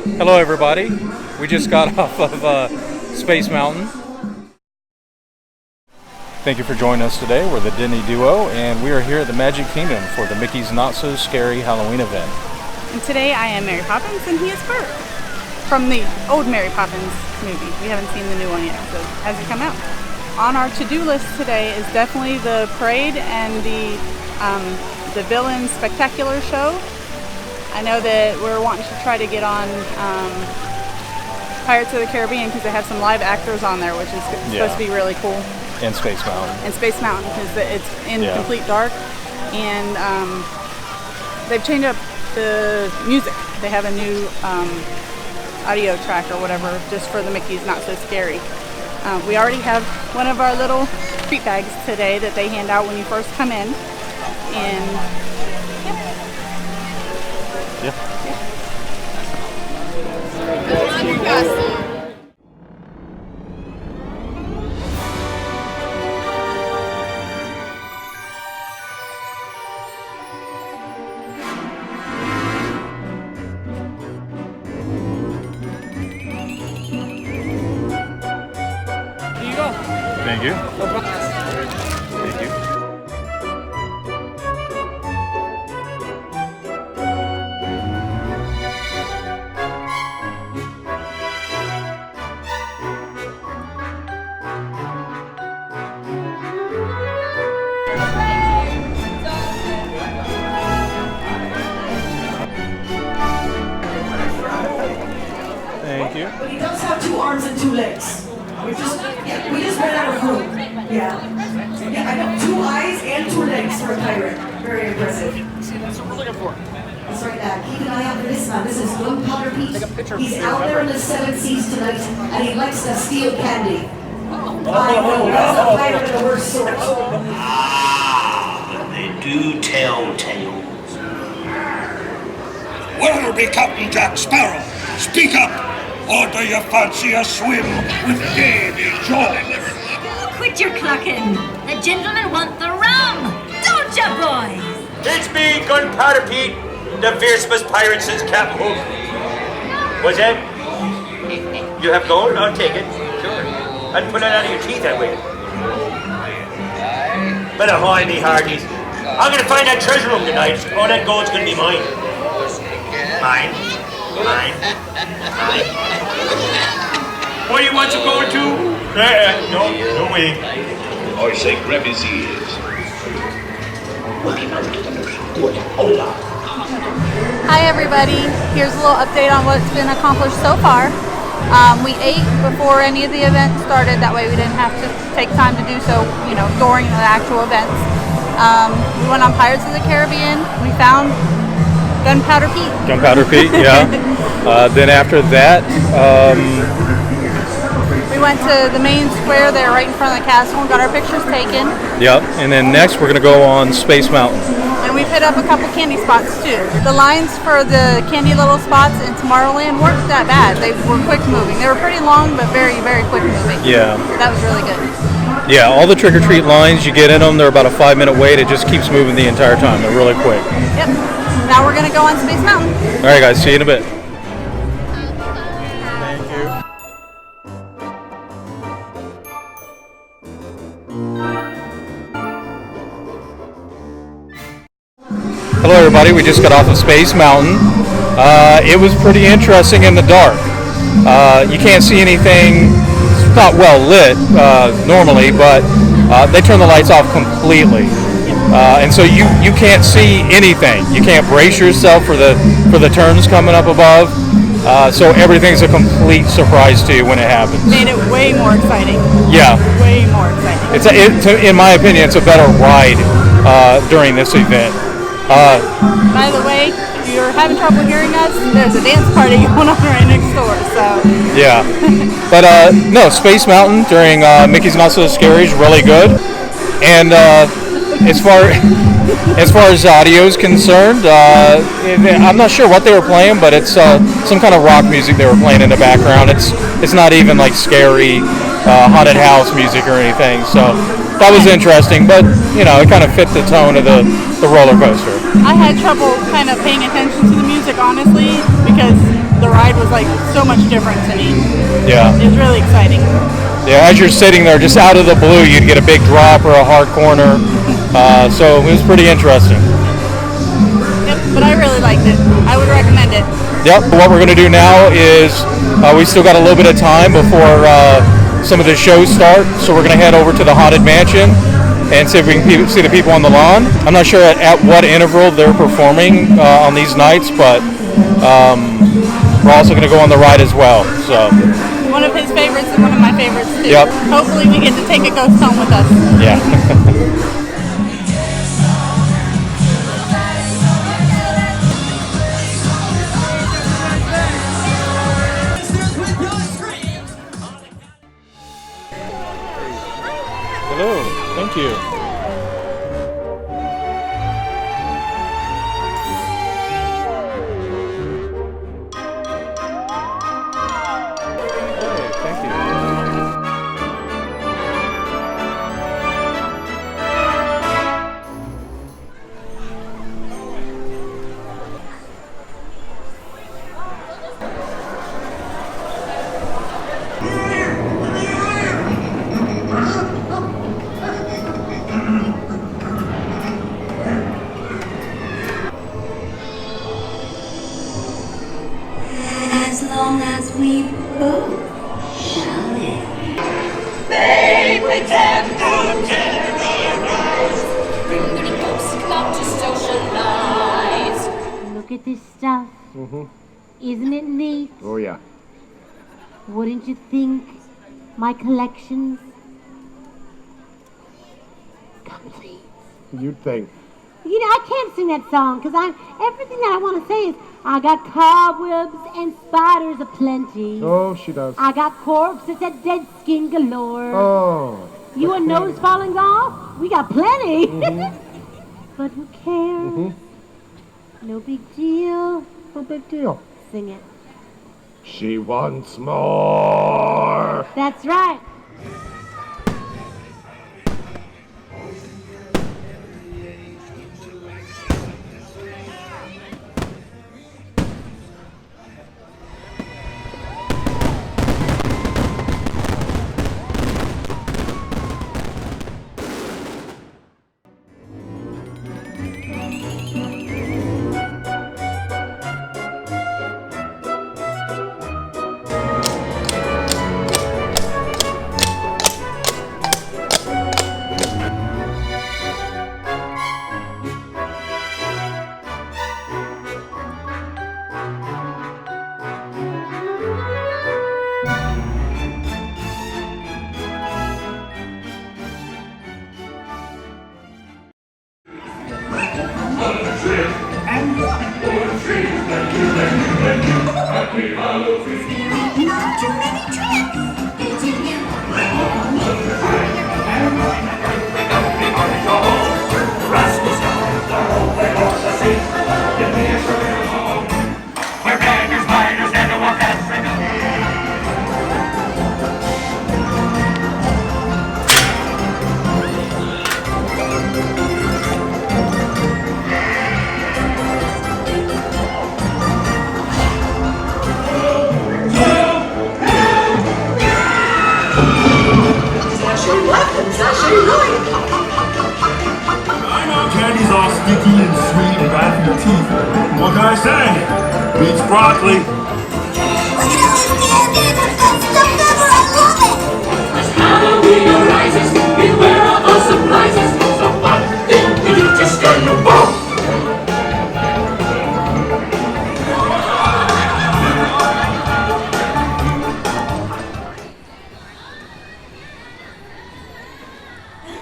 Hello everybody, we just got off of Space Mountain. Thank you for joining us today. We're the Didney Duo and we are here at the Magic Kingdom for the Mickey's Not So Scary Halloween event. And today I am Mary Poppins and he is Bert from the old Mary Poppins movie. We haven't seen the new one yet, so it hasn't come out. On our to-do list today is definitely the parade and the Villian Spelltacular show. I know that we're wanting to try to get on Pirates of the Caribbean because they have some live actors on there, which is supposed to be really cool. And Space Mountain. And Space Mountain because it's in complete dark. And they've changed up the music. They have a new audio track or whatever just for the Mickey's Not So Scary. We already have one of our little treat bags today that they hand out when you first come in. And Thank you. Thank you. Thank you. But he does have 2 arms and 2 legs. We just ran out of room. Yeah, I got 2 eyes and 2 legs for a pirate. Very impressive. See, that's what we're looking for. That's right, keep an eye out for this man. This is Gunpowder Pete. He's out there in the 7 seas tonight, and he likes to steal candy. I know, that's the pirate of the worst sort. Ah, they do tell tales. Where'll be Captain Jack Sparrow? Speak up! Or do you fancy a swim with Davy Jones? Quit your clucking! The gentlemen want the rum! Don't ya, boys? It's me, Gunpowder Pete, the fiercest pirate since Captain Hook. What's that? You have gold? I'll take it. Sure. I'd put it out of your teeth that way. But ahoy, me hearties. I'm gonna find that treasure room tonight. All that gold's gonna be mine. Mine. What do you want to go to? No way. I say grab his ears. hi everybody, here's a little update on what's been accomplished so far. We ate before any of the events started, that way we didn't have to take time to do so, during the actual events. We went on Pirates of the Caribbean, we found Gunpowder Pete. Gunpowder Pete, yeah. Then after that, we went to the main square there right in front of the castle and got our pictures taken. Yep, and then next we're going to go on Space Mountain. And we've hit up a couple candy spots too. The lines for the candy little spots in Tomorrowland weren't that bad. They were quick moving. They were pretty long, but very, very quick moving. Yeah. That was really good. Yeah, all the trick-or-treat lines, you get in them, they're about a 5-minute wait. It just keeps moving the entire time. They're really quick. Yep. Now we're going to go on Space Mountain. All right, guys. See you in a bit. Hello everybody, we just got off of Space Mountain. It was pretty interesting in the dark. You can't see anything, it's not well lit normally, but they turn the lights off completely. And so you can't see anything. You can't brace yourself for the turns coming up above. So everything's a complete surprise to you when it happens. Made it way more exciting. Yeah. Way more exciting. In my opinion, it's a better ride during this event. By the way, if you're having trouble hearing us, there's a dance party going on right next door. So yeah, but no, Space Mountain during Mickey's Not So Scary is really good. And as far as audio is concerned, I'm not sure what they were playing, but it's some kind of rock music they were playing in the background. It's not even like scary haunted house music or anything. So that was interesting, but it kind of fit the tone of the roller coaster. I had trouble kind of paying attention to the music, honestly, because the ride was like so much different to me. Yeah. It was really exciting. Yeah, as you're sitting there, just out of the blue, you'd get a big drop or a hard corner. So it was pretty interesting. Yep, but I really liked it. I would recommend it. Yep. What we're going to do now is we still got a little bit of time before some of the shows start. So we're going to head over to the Haunted Mansion and see if we can see the people on the lawn. I'm not sure at what interval they're performing on these nights, but we're also going to go on the ride as well. So one of his favorites and one of my favorites too. Yep. Hopefully we get to take a ghost home with us. Yeah. Hello, thank you. Hey, thank you. As long as we both shall live. They pretend to terrorize. Bring the ghost club to socialize. Look at this stuff. Isn't it neat? Oh, yeah. Wouldn't you think my collection's complete? You'd think. You know, I can't sing that song because everything that I want to say is I got cobwebs and spiders aplenty. Oh, she does. I got corpses and dead skin galore. Oh. You a nose falling off? We got plenty. But who cares? No big deal. No big deal. Sing it. She wants more. That's right. I know candy's all sticky and sweet and bad for your teeth. What can I say? Beats broccoli. As Halloween arises, beware of the surprises. So what thing do you just turn your boat?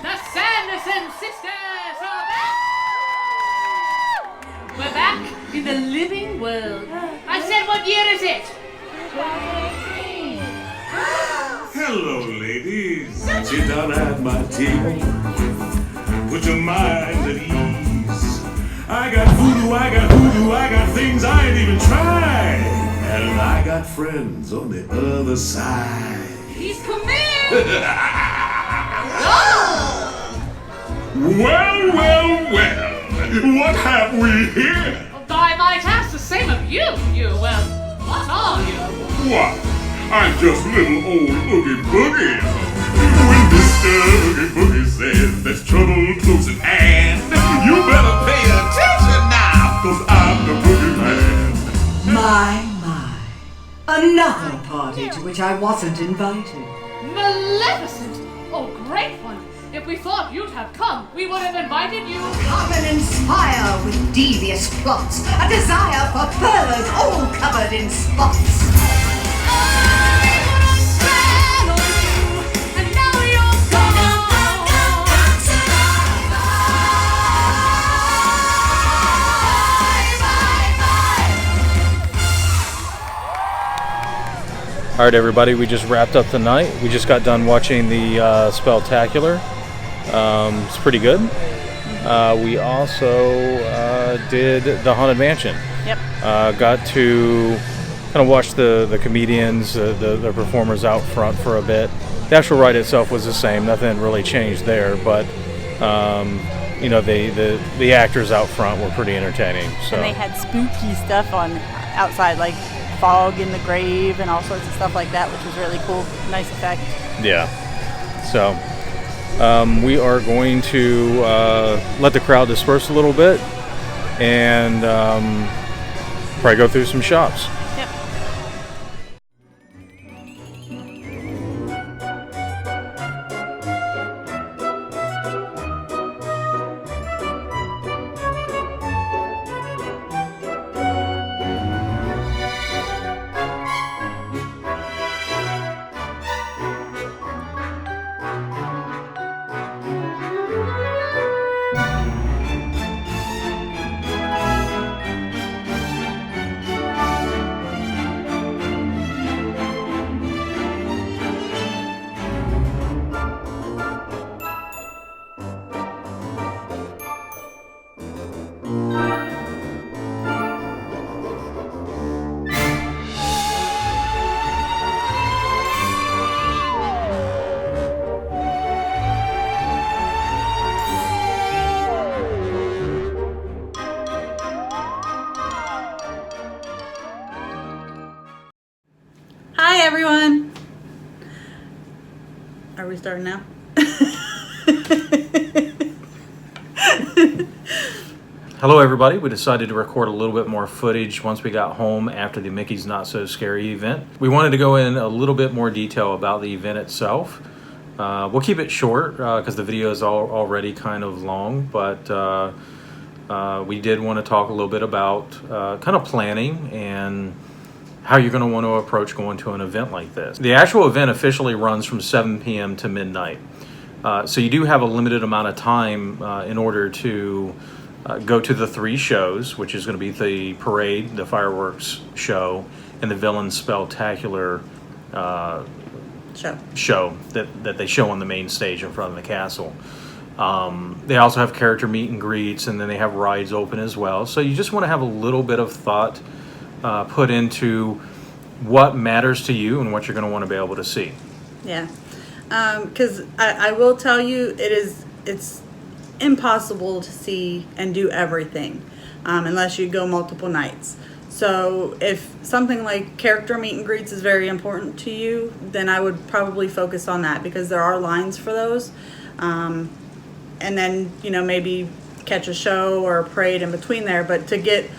The Sanderson sisters are back! We're back in the living world. I said, what year is it? 2018. Hello, ladies. Sit down at my table. Put your mind at ease. I got voodoo, I got hoodoo, I got things I ain't even tried. And I got friends on the other side. He's coming! Well, well, well. What have we here? I might ask the same of you, What are you? What? I'm just little old Oogie Boogie. When Mr. Oogie Boogie says there's trouble close at hand, you better pay attention now, 'cause I'm the boogeyman. My. Another party to which I wasn't invited. Maleficent! Oh, great one! If we thought you'd have come, we would have invited you. Come and inspire with devious plots, a desire for furs all covered in spots. All right, everybody, we just wrapped up the night. We just got done watching the Spelltacular. It's pretty good. We also did the Haunted Mansion. Yep. Got to kind of watch the comedians, the performers out front for a bit. The actual ride itself was the same. Nothing really changed there, but you know, the actors out front were pretty entertaining. So. And they had spooky stuff on outside, like fog in the grave and all sorts of stuff like that, which was really cool. Nice effect. Yeah. So we are going to let the crowd disperse a little bit and probably go through some shops. Yep. Hi everyone. Are we starting now? Hello everybody, we decided to record a little bit more footage once we got home after the Mickey's Not So Scary event. We wanted to go in a little bit more detail about the event itself. We'll keep it short because the video is already kind of long, but we did want to talk a little bit about kind of planning and how you're going to want to approach going to an event like this. The actual event officially runs from 7 p.m. to midnight. So you do have a limited amount of time in order to go to the 3 shows, which is going to be the parade, the fireworks show, and the Villian Spelltacular show that they show on the main stage in front of the castle. They also have character meet and greets, and then they have rides open as well. So you just want to have a little bit of thought put into what matters to you and what you're going to want to be able to see. Yeah, because I will tell you, it's impossible to see and do everything unless you go multiple nights. So if something like character meet and greets is very important to you, then I would probably focus on that, because there are lines for those. And then, you know, maybe catch a show or a parade in between there. But to get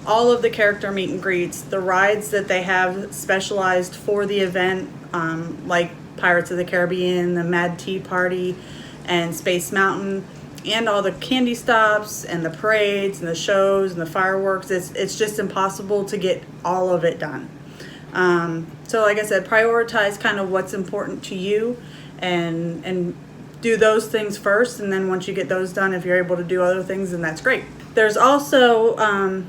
all of the character meet and greets, the rides that they have specialized for the event, like Pirates of the Caribbean, the Mad Tea Party, and Space Mountain, and all the candy stops and the parades and the shows and the fireworks, it's just impossible to get all of it done. So like I said, prioritize kind of what's important to you and do those things first, and then once you get those done, if you're able to do other things, then that's great. There's also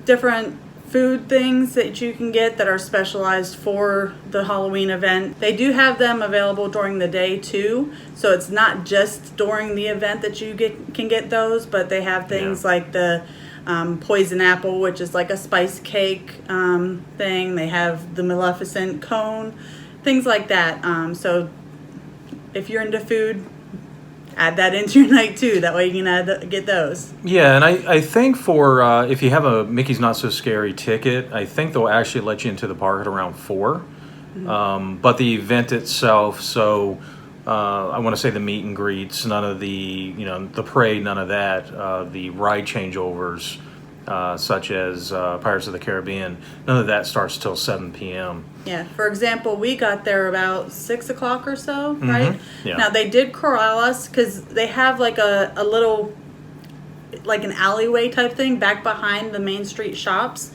different food things that you can get that are specialized for the Halloween event. They do have them available during the day too, so it's not just during the event that you can get those, but they have things like the poison apple, which is like a spice cake thing. They have the Maleficent cone, things like that. So if you're into food, add that into your night too. That way you can get those. Yeah, and I think for if you have a Mickey's Not So Scary ticket, I think they'll actually let you into the park at around 4. But the event itself, so I want to say the meet and greets, none of the, the parade, none of that, the ride changeovers, such as Pirates of the Caribbean, none of that starts till 7 p.m. Yeah, for example, we got there about 6 o'clock or so, right? Yeah. Now, they did corral us because they have like a little, like an alleyway type thing back behind the Main Street shops.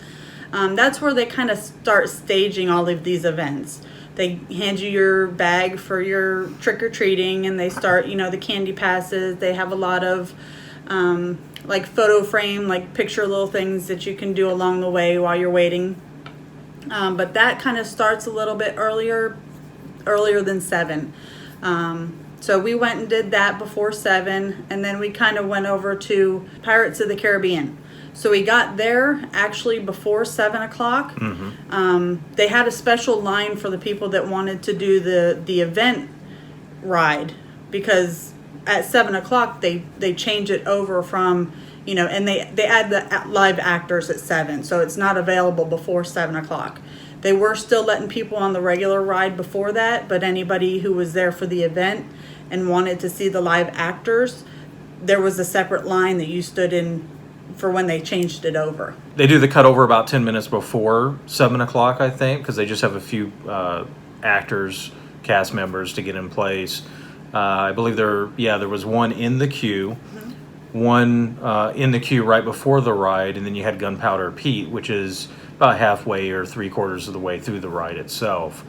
That's where they kind of start staging all of these events. They hand you your bag for your trick-or-treating, and they start, the candy passes. They have a lot of like photo frame, like picture little things that you can do along the way while you're waiting. But that kind of starts a little bit earlier than 7. So we went and did that before 7, and then we kind of went over to Pirates of the Caribbean. So we got there actually before 7 o'clock. They had a special line for the people that wanted to do the event ride, because at 7 o'clock they change it over from, and they add the live actors at 7, so it's not available before 7 o'clock. They were still letting people on the regular ride before that, but anybody who was there for the event and wanted to see the live actors, there was a separate line that you stood in for when they changed it over. They do the cutover about 10 minutes before 7 o'clock, I think, because they just have a few actors, cast members to get in place. I believe there was one in the queue, one in the queue right before the ride, and then you had Gunpowder Pete, which is about halfway or 3/4 of the way through the ride itself.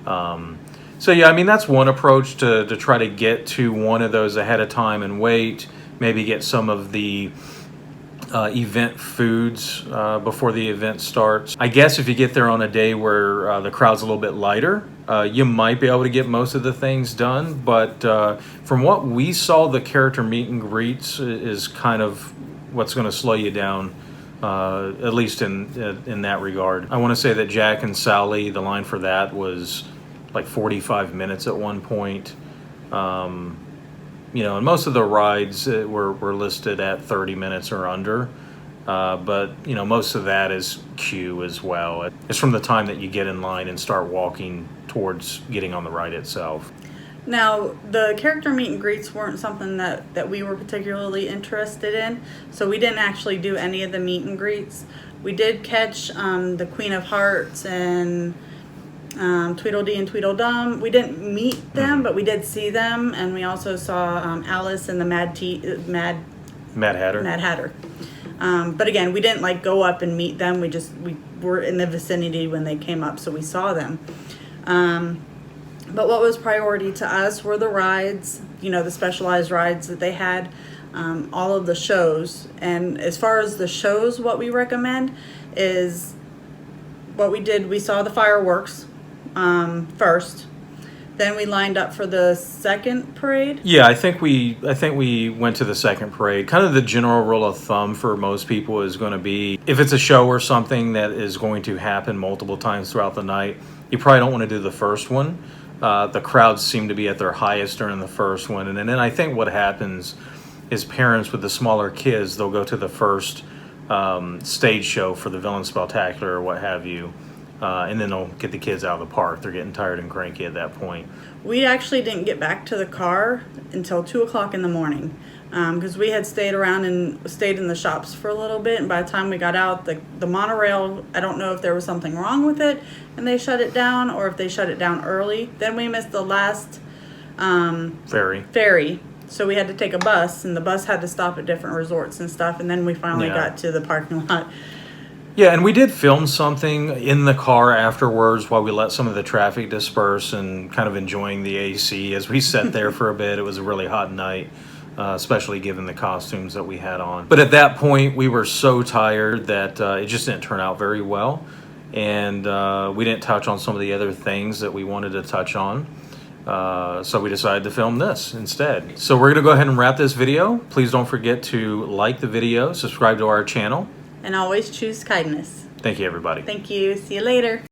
So yeah, I mean, that's one approach to try to get to one of those ahead of time and wait, maybe get some of the event foods before the event starts. I guess if you get there on a day where the crowd's a little bit lighter, you might be able to get most of the things done, but from what we saw, the character meet and greets is kind of what's going to slow you down, at least in that regard. I want to say that Jack and Sally, the line for that was like 45 minutes at one point. And most of the rides were listed at 30 minutes or under. But, most of that is queue as well. It's from the time that you get in line and start walking towards getting on the ride itself. Now, the character meet and greets weren't something that we were particularly interested in, so we didn't actually do any of the meet and greets. We did catch the Queen of Hearts and Tweedledee and Tweedledum. We didn't meet them, but we did see them, and we also saw Alice and the Mad Hatter. But again, we didn't go up and meet them. We were in the vicinity when they came up, so we saw them. But what was priority to us were the rides, the specialized rides that they had, all of the shows. And as far as the shows, what we recommend is what we did. We saw the fireworks first. Then we lined up for the second parade. Yeah, I think we went to the second parade. Kind of the general rule of thumb for most people is going to be, if it's a show or something that is going to happen multiple times throughout the night, you probably don't want to do the first one. The crowds seem to be at their highest during the first one. And then I think what happens is parents with the smaller kids, they'll go to the first stage show for the Villian Spelltacular or what have you. And then they'll get the kids out of the park. They're getting tired and cranky at that point. We actually didn't get back to the car until 2 o'clock in the morning, because we had stayed around and stayed in the shops for a little bit. And by the time we got out, the monorail, I don't know if there was something wrong with it and they shut it down, or if they shut it down early. Then we missed the last ferry. So we had to take a bus, and the bus had to stop at different resorts and stuff. And then we finally got to the parking lot. Yeah, and we did film something in the car afterwards while we let some of the traffic disperse and kind of enjoying the AC as we sat there for a bit. It was a really hot night, especially given the costumes that we had on. But at that point, we were so tired that it just didn't turn out very well. And we didn't touch on some of the other things that we wanted to touch on. So we decided to film this instead. So we're going to go ahead and wrap this video. Please don't forget to like the video, subscribe to our channel. And always choose kindness. Thank you, everybody. Thank you. See you later.